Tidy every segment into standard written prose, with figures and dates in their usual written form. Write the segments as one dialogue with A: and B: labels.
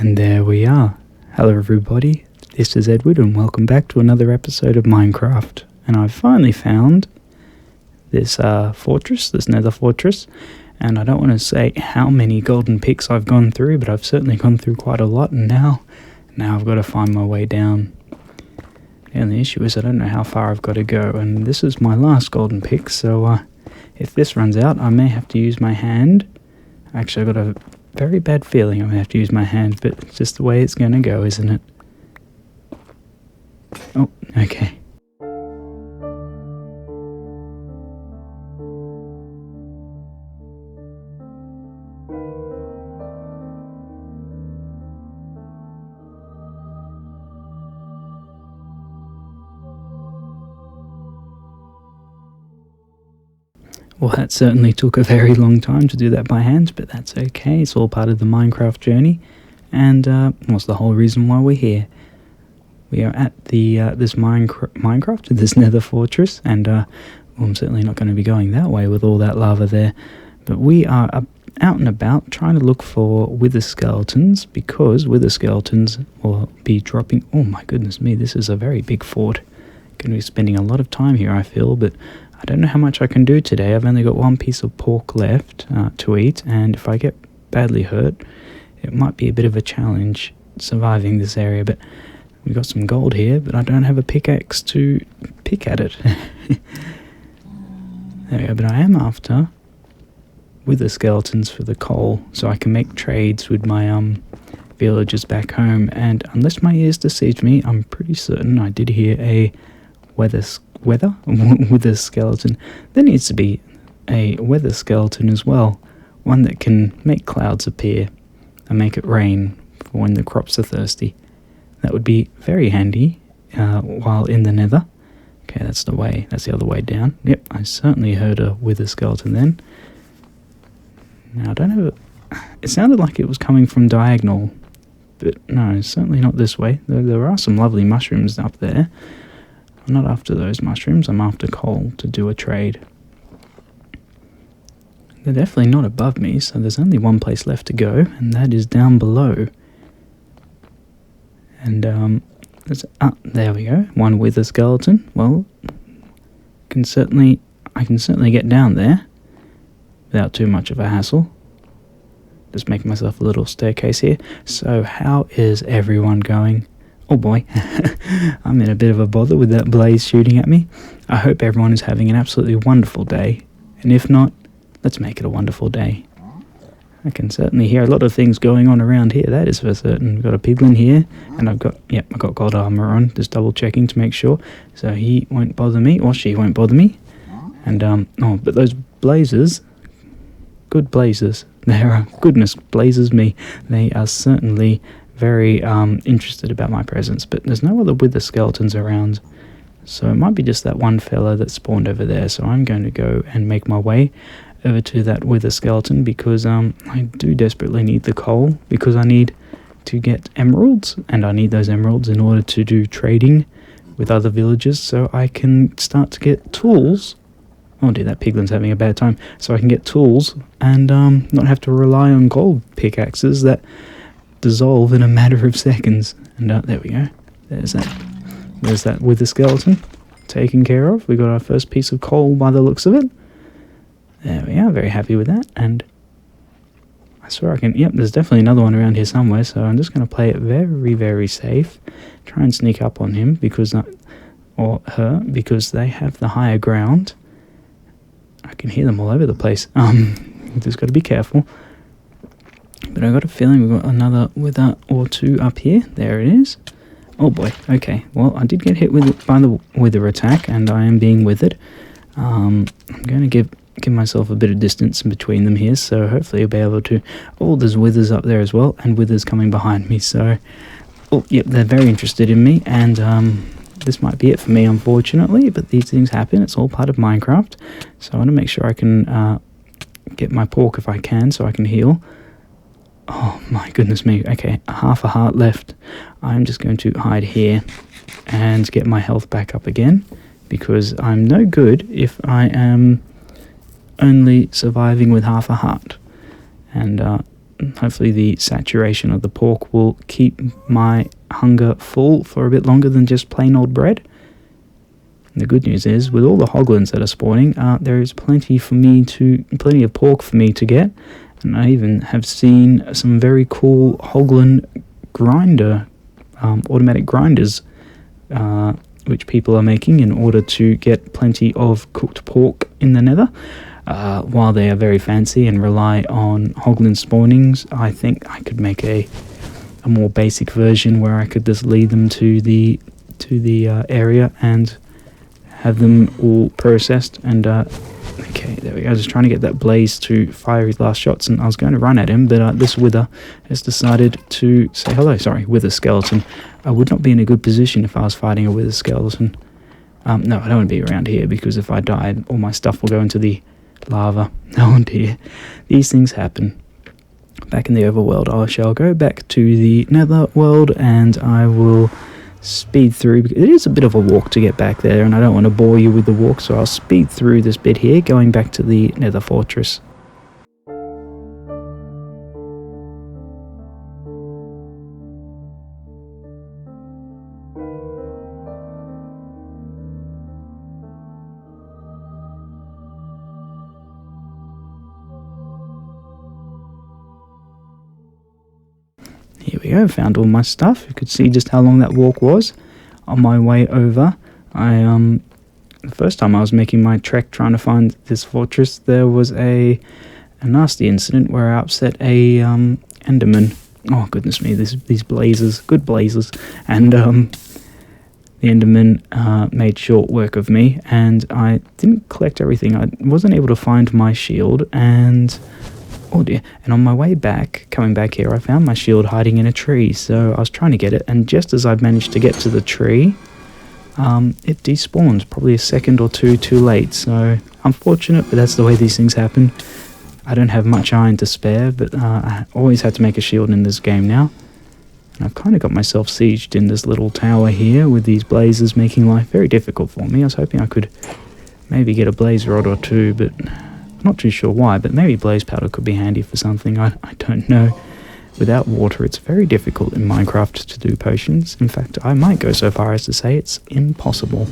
A: And there we are. Hello everybody, this is Edward and welcome back to another episode of Minecraft. And I've finally found this fortress, this nether fortress. And I don't want to say how many golden picks I've gone through, but I've certainly gone through quite a lot. And now I've got to find my way down. And the issue is I don't know how far I've got to go. And this is my last golden pick, so if this runs out, I may have to use my hand. Actually, I've got a very bad feeling I'm going to have to use my hand, but it's just the way it's going to go, isn't it? Oh, okay. Well, that certainly took a very long time to do that by hand, but that's okay. It's all part of the Minecraft journey, and what's the whole reason why we're here? We are at the this this nether fortress, and well, I'm certainly not going to be going that way with all that lava there, but we are out and about trying to look for wither skeletons, because wither skeletons will be dropping. Oh my goodness me, this is a very big fort. Going to be spending a lot of time here, I feel, but I don't know how much I can do today. I've only got one piece of pork left to eat, and if I get badly hurt, it might be a bit of a challenge surviving this area. But we've got some gold here, but I don't have a pickaxe to pick at it. There we go, but I am after wither skeletons for the coal, so I can make trades with my villagers back home. And unless my ears deceived me, I'm pretty certain I did hear a wither skeleton. There needs to be a weather skeleton as well, one that can make clouds appear and make it rain for when the crops are thirsty. That would be very handy while in the nether. Okay, that's the other way down. Yep, I certainly heard a wither skeleton then. Now I don't have it sounded like it was coming from diagonal, but no, certainly not this way. There are some lovely mushrooms up there. I'm not after those mushrooms, I'm after coal to do a trade. They're definitely not above me, so there's only one place left to go, and that is down below. And there we go, one wither skeleton. Well, I can certainly get down there without too much of a hassle. Just make myself a little staircase here. So how is everyone going? Oh boy, I'm in a bit of a bother with that blaze shooting at me. I hope everyone is having an absolutely wonderful day, and if not, let's make it a wonderful day. I can certainly hear a lot of things going on around here, that is for certain. We've got a piglin here, and I've got gold armor on, just double checking to make sure, so he won't bother me, or she won't bother me. And but those blazes, good blazes, goodness blazes me, they are certainly very interested about my presence, but there's no other wither skeletons around, so it might be just that one fella that spawned over there. So I'm going to go and make my way over to that wither skeleton, because I do desperately need the coal, because I need to get emeralds, and I need those emeralds in order to do trading with other villagers, so I can start to get tools. Oh dear, that piglin's having a bad time. So I can get tools and not have to rely on gold pickaxes that dissolve in a matter of seconds. And there we go. There's that wither skeleton taken care of. We got our first piece of coal by the looks of it. There we are. Very happy with that. And I swear I can. Yep, there's definitely another one around here somewhere. So I'm just going to play it very, very safe. Try and sneak up on him or her, because they have the higher ground. I can hear them all over the place. Just got to be careful. But I got a feeling we've got another wither or two up here. There it is. Oh boy. Okay. Well, I did get hit by the wither attack, and I am being withered. I'm going to give myself a bit of distance in between them here, so hopefully I'll be able to. Oh, there's withers up there as well, and withers coming behind me. So, oh, yep, they're very interested in me, and this might be it for me, unfortunately. But these things happen. It's all part of Minecraft. So I want to make sure I can get my pork if I can, so I can heal. Oh my goodness me. Okay, half a heart left. I'm just going to hide here and get my health back up again, because I'm no good if I am only surviving with half a heart. And hopefully the saturation of the pork will keep my hunger full for a bit longer than just plain old bread. The good news is, with all the hoglins that are spawning, there is plenty of pork for me to get, and I even have seen some very cool hoglin grinder, automatic grinders, which people are making in order to get plenty of cooked pork in the Nether. While they are very fancy and rely on hoglin spawnings, I think I could make a more basic version where I could just lead them to the area and have them all processed. And okay, there we go. I was trying to get that blaze to fire his last shots, and I was going to run at him, but this wither has decided to say hello. Sorry, wither skeleton. I would not be in a good position if I was fighting a wither skeleton. No, I don't want to be around here, because if I die, all my stuff will go into the lava. Oh dear, these things happen. Back in the overworld, I shall go back to the nether world, and I will speed through, because it is a bit of a walk to get back there, and I don't want to bore you with the walk, so I'll speed through this bit here, going back to the nether fortress. Here we go, found all my stuff. You could see just how long that walk was. On my way over, the first time I was making my trek trying to find this fortress, there was a nasty incident where I upset a enderman. Oh goodness me, these blazes, good blazes. And the enderman made short work of me, and I didn't collect everything. I wasn't able to find my shield, and oh dear, and on my way back, coming back here, I found my shield hiding in a tree, so I was trying to get it, and just as I managed to get to the tree, it despawned, probably a second or two too late, so unfortunate, but that's the way these things happen. I don't have much iron to spare, but I always had to make a shield in this game now. And I've kind of got myself sieged in this little tower here, with these blazes making life very difficult for me. I was hoping I could maybe get a blaze rod or two, but not too sure why, but maybe blaze powder could be handy for something, I don't know. Without water, it's very difficult in Minecraft to do potions. In fact, I might go so far as to say it's impossible.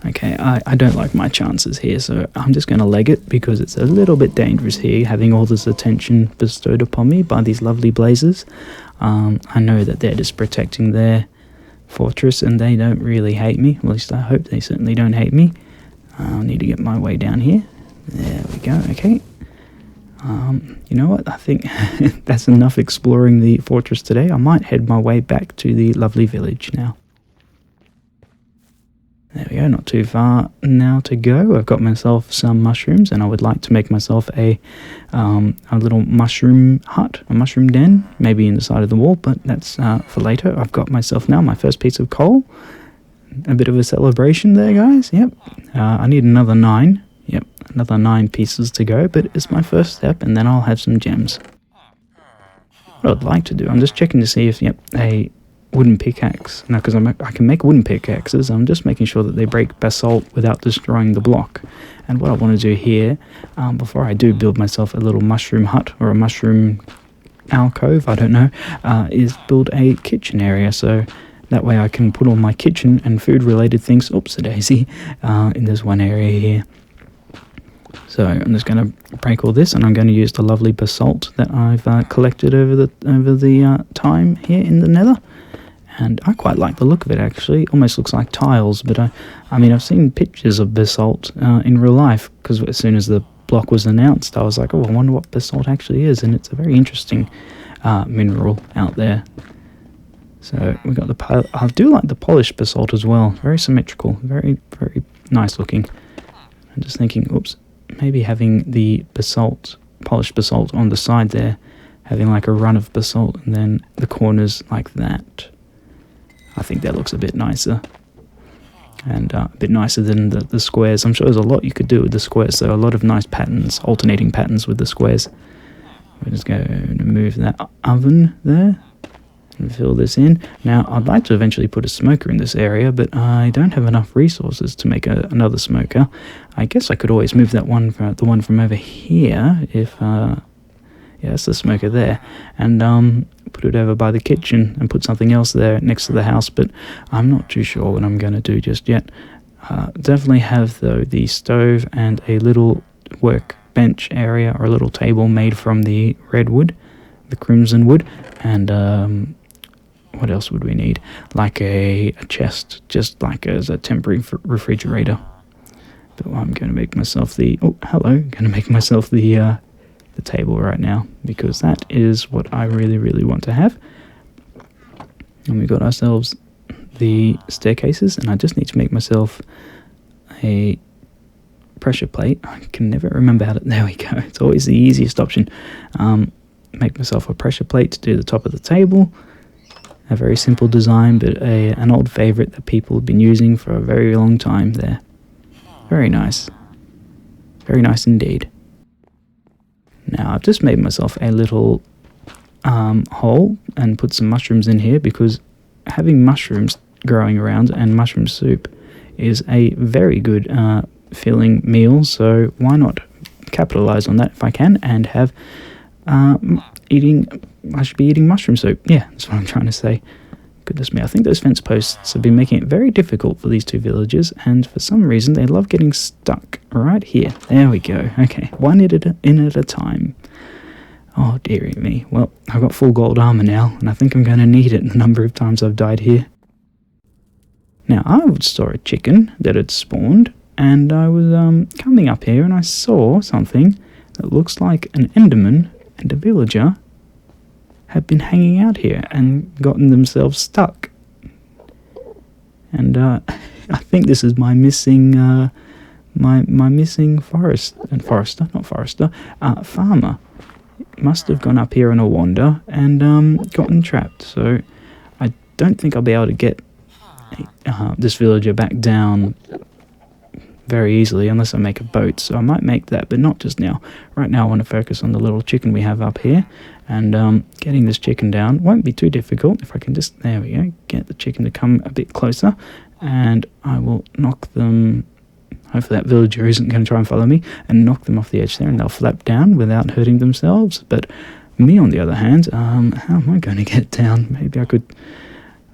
A: Okay, I don't like my chances here, so I'm just going to leg it, because it's a little bit dangerous here, having all this attention bestowed upon me by these lovely blazes. I know that they're just protecting their fortress, and they don't really hate me. At least I hope they certainly don't hate me. I'll need to get my way down here. There we go, okay. You know what, I think that's enough exploring the fortress today. I might head my way back to the lovely village now. There we go, not too far now to go. I've got myself some mushrooms, and I would like to make myself a little mushroom hut, a mushroom den, maybe in the side of the wall, but that's for later. I've got myself now my first piece of coal. A bit of a celebration there, guys. Yep. I need another 9. Yep, another 9 pieces to go, but it's my first step, and then I'll have some gems. What I'd like to do, I'm just checking to see if, yep, a wooden pickaxe. No, because I can make wooden pickaxes. I'm just making sure that they break basalt without destroying the block. And what I want to do here, before I do build myself a little mushroom hut, or a mushroom alcove, I don't know, is build a kitchen area, so that way I can put all my kitchen and food related things, oops-a-daisy, in this one area here. So I'm just going to break all this, and I'm going to use the lovely basalt that I've collected over the time here in the nether. And I quite like the look of it, actually. It almost looks like tiles, but I mean, I've seen pictures of basalt in real life, because as soon as the block was announced, I was like, oh, I wonder what basalt actually is, and it's a very interesting mineral out there. So we got I do like the polished basalt as well. Very symmetrical, very, very nice looking. I'm just thinking, oops, maybe having the basalt, polished basalt on the side there, having like a run of basalt, and then the corners like that. I think that looks a bit nicer. And a bit nicer than the squares. I'm sure there's a lot you could do with the squares, so a lot of nice patterns, alternating patterns with the squares. We're just going to move that oven there and fill this in. Now, I'd like to eventually put a smoker in this area, but I don't have enough resources to make another smoker. I guess I could always move that one, the one from over here, if Yeah, that's the smoker there. And put it over by the kitchen and put something else there next to the house, but I'm not too sure what I'm going to do just yet. Definitely have, though, the stove and a little workbench area or a little table made from the redwood, the crimson wood, and what else would we need? Like a chest, just like as a temporary refrigerator. But I'm going to make myself the... Oh, hello. I'm going to make myself the table right now, because that is what I really, really want to have. And we got ourselves the staircases, and I just need to make myself a pressure plate. I can never remember how to... There we go. It's always the easiest option. Make myself a pressure plate to do the top of the table. A very simple design, but an old favorite that people have been using for a very long time there. Very nice. Very nice indeed. Now, I've just made myself a little hole and put some mushrooms in here, because having mushrooms growing around and mushroom soup is a very good filling meal, so why not capitalize on that if I can and have I should be eating mushroom soup. Yeah, that's what I'm trying to say. Goodness me, I think those fence posts have been making it very difficult for these two villagers, and for some reason they love getting stuck right here. There we go. Okay, one in at a time. Oh, dearie me. Well, I've got full gold armor now, and I think I'm going to need it the number of times I've died here. Now, I would store a chicken that had spawned, and I was coming up here and I saw something that looks like an enderman and a villager have been hanging out here and gotten themselves stuck. And I think this is my missing my missing farmer. Must have gone up here on a wander and gotten trapped. So I don't think I'll be able to get this villager back down very easily unless I make a boat. So I might make that, but not just now. Right now I want to focus on the little chicken we have up here, and getting this chicken down won't be too difficult if I can just, there we go, get the chicken to come a bit closer, and I will knock them. Hopefully that villager isn't going to try and follow me, and knock them off the edge there, and they'll flap down without hurting themselves. But me, on the other hand, how am I going to get down? Maybe I could...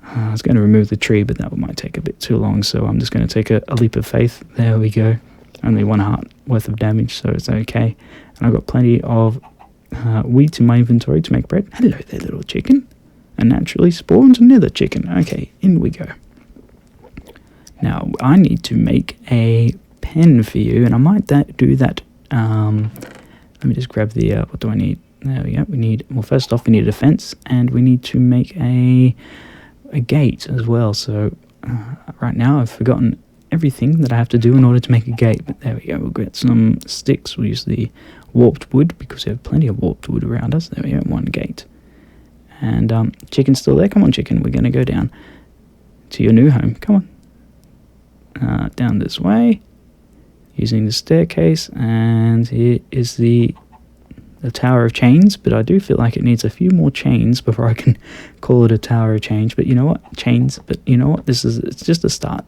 A: I was going to remove the tree, but that might take a bit too long, so I'm just going to take a leap of faith. There we go. Only 1 heart worth of damage, so it's okay. And I've got plenty of wheat in my inventory to make bread. Hello there, little chicken. And naturally spawns another chicken. Okay, in we go. Now, I need to make a pen for you, and I might do that. Let me just grab the... what do I need? There we go. We need... Well, first off, we need a fence, and we need to make a gate as well. So right now I've forgotten everything that I have to do in order to make a gate, but there we go. We'll get some sticks. We'll use the warped wood because we have plenty of warped wood around us. There we go, 1 gate. And chicken's still there. Come on, chicken, we're going to go down to your new home. Come on, down this way using the staircase, and here is the Tower of Chains, but I do feel like it needs a few more chains before I can call it a Tower of Chains. But you know what? Chains. But you know what? It's just a start.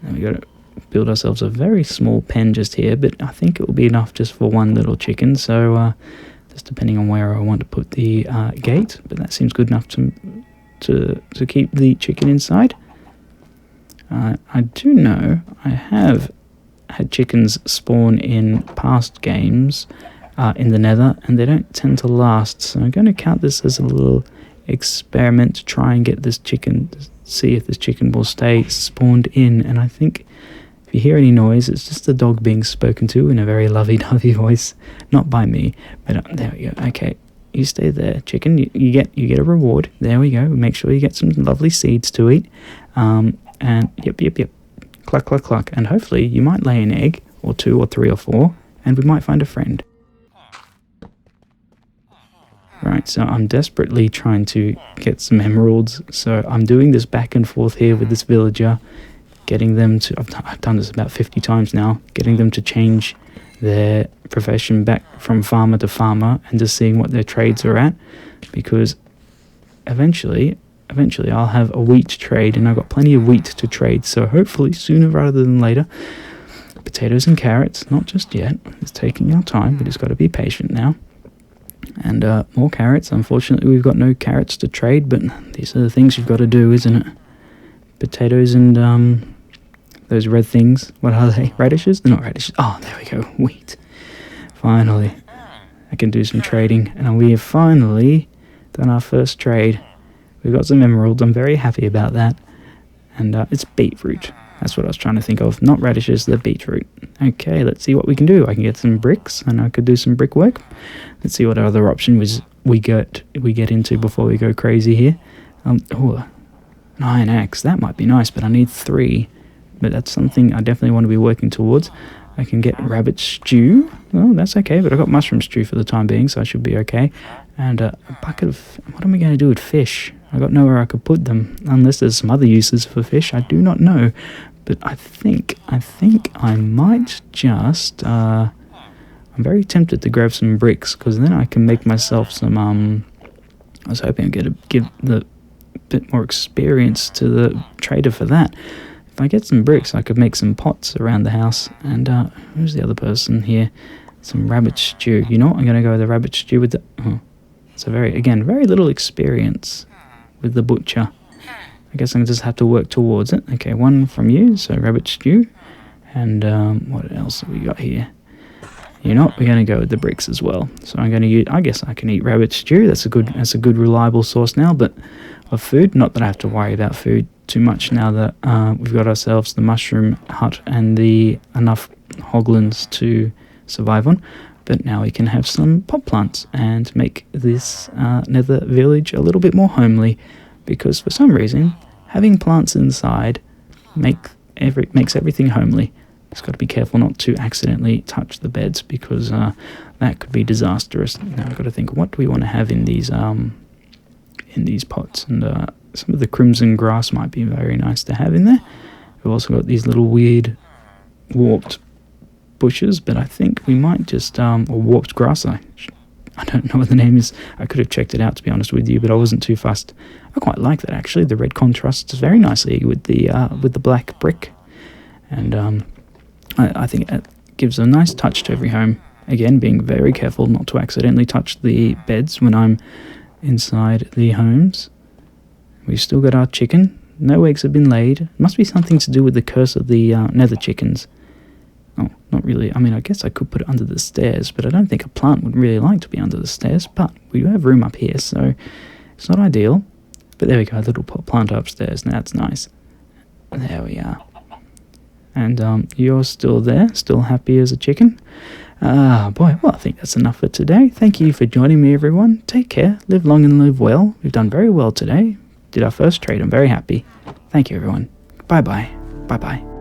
A: And we got to build ourselves a very small pen just here, but I think it will be enough just for 1 little chicken. So just depending on where I want to put the gate, but that seems good enough to keep the chicken inside. I do know I have had chickens spawn in past games in the Nether, and they don't tend to last, so I'm going to count this as a little experiment to try and get this chicken, see if this chicken will stay spawned in. And I think if you hear any noise, it's just the dog being spoken to in a very lovey-dovey voice, not by me, but there we go. Okay, you stay there, chicken. You get a reward. There we go. Make sure you get some lovely seeds to eat, and yep, cluck cluck cluck, and hopefully you might lay an egg or 2 or 3 or 4, and we might find a friend. Right, so I'm desperately trying to get some emeralds, so I'm doing this back and forth here with this villager, getting them to, I've done this about 50 times now, getting them to change their profession back from farmer to farmer, and just seeing what their trades are at, because eventually I'll have a wheat trade, and I've got plenty of wheat to trade, so hopefully sooner rather than later. Potatoes and carrots, not just yet, it's taking our time, but it's got to be patient now. And more carrots. Unfortunately, we've got no carrots to trade, but these are the things you've got to do, isn't it? Potatoes and those red things. What are they? Radishes? They're not radishes. Oh, there we go. Wheat. Finally. I can do some trading. And we have finally done our first trade. We've got some emeralds. I'm very happy about that. And it's beetroot. That's what I was trying to think of. Not radishes, the beetroot. Okay, let's see what we can do. I can get some bricks, and I could do some brickwork. Let's see what other options we get into before we go crazy here. Oh, an iron axe. That might be nice, but I need 3. But that's something I definitely want to be working towards. I can get rabbit stew. Well, that's okay, but I got mushroom stew for the time being, so I should be okay. And a bucket of... What am I going to do with fish? I got nowhere I could put them, unless there's some other uses for fish. I do not know, but I think I might just... I'm very tempted to grab some bricks, because then I can make myself some... I was hoping I'd give the bit more experience to the trader for that. If I get some bricks, I could make some pots around the house. And who's the other person here? Some rabbit stew. You know what? I'm going to go with the rabbit stew with the... Oh, it's a very little experience with the butcher. I guess I just have to work towards it. Okay, 1 from you, so rabbit stew. And what else have we got here? You know what? We're going to go with the bricks as well. So I'm going to use... I guess I can eat rabbit stew. That's a good reliable source now, but of food. Not that I have to worry about food too much now that we've got ourselves the mushroom hut and enough hoglins to survive on. But now we can have some pot plants and make this nether village a little bit more homely, because for some reason having plants inside makes everything homely. Just got to be careful not to accidentally touch the beds, because that could be disastrous. Now I've got to think, what do we want to have in these pots? And some of the crimson grass might be very nice to have in there. We've also got these little weird warped bushes, but I think we might just or warped grass. I don't know what the name is. I could have checked it out, to be honest with you, but I wasn't too fussed. I quite like that actually. The red contrasts very nicely with the black brick, and I think it gives a nice touch to every home. Again, being very careful not to accidentally touch the beds when I'm inside the homes. We've still got our chicken. No eggs have been laid. It must be something to do with the curse of the nether chickens. Oh, not really. I mean, I guess I could put it under the stairs, but I don't think a plant would really like to be under the stairs. But we do have room up here, so it's not ideal. But there we go, a little plant upstairs. Now that's nice. There we are. And you're still there, still happy as a chicken. Boy, well, I think that's enough for today. Thank you for joining me, everyone. Take care, live long and live well. We've done very well today. Did our first trade, I'm very happy. Thank you, everyone. Bye-bye. Bye-bye.